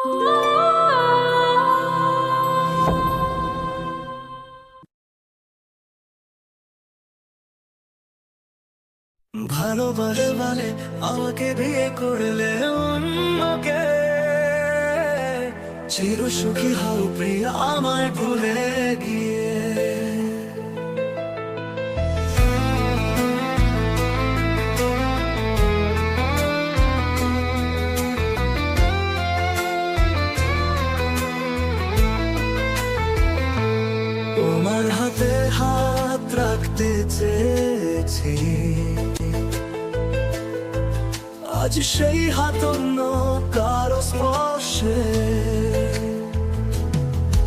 ভালোবাসা মানে আমাকে বিয়ে করলে অন্যকে, চির সুখী হও প্রিয়া আমায় ভুলে গিয়ে। তোমার হাতে হাত রাখতে চেয়েছি, আজ সেই হাত অন্য কারো স্পর্শে।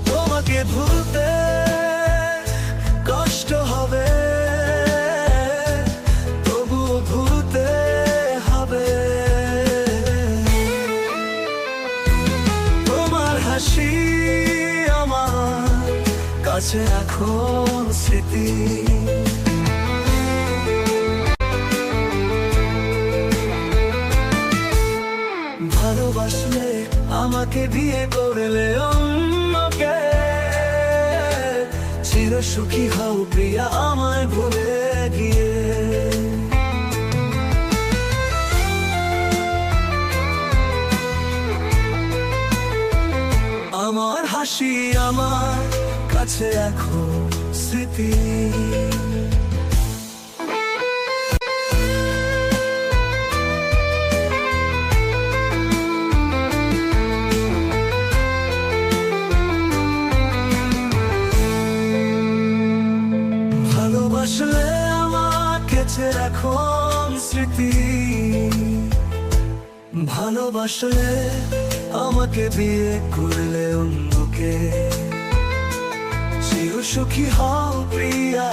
তোমাকে ভুলতে কষ্ট হবে, তবুও ভুলতে হবে। তোমার হাসি আমার কাছে এখন স্মৃতি। ভালোবাসলে আমাকে বিয়ে করলে অন্যকে, চির সুখী হও প্রিয়া আমায় ভুলে গিয়ে। আমার হাসি আমার কাছে এখন স্মৃতি। ভালোবাসলে আমাকে এখন স্মৃতি। ভালোবাসলে আমাকে বিয়ে করলে অন্যকে, চির সুখী হও প্রিয়া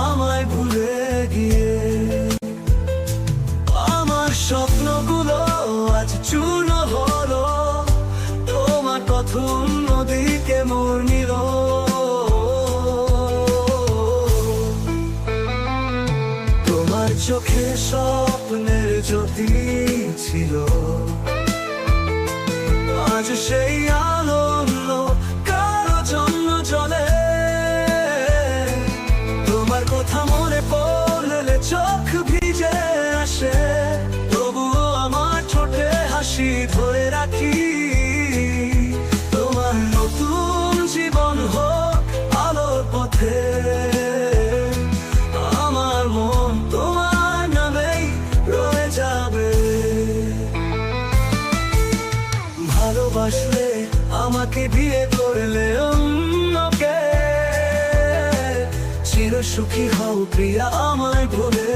আমায় ভুলে গিয়ে। আমার স্বপ্নগুলো আজ চূর্ণ হলো, তোমার কথা অন্যদিকে মোড় নিল। তোমার চোখে স্বপ্নের জ্যোতি ছিল, আজ সেই আলো অন্য কারো জন্য জ্বলে। তোমার কথা মনে পড়লে চোখ ভিজে আসে, তবুও আমার ঠোঁটে হাসি ধরে রাখি। তোমার নতুন জীবন হোক আলোর পথে, আমার মন তোমার নামেই রয়ে যাবে। ভালোবাসলে আমাকে বিয়ে করলে অন্যকে, চির সুখী হও প্রিয়া আমায় ভুলে।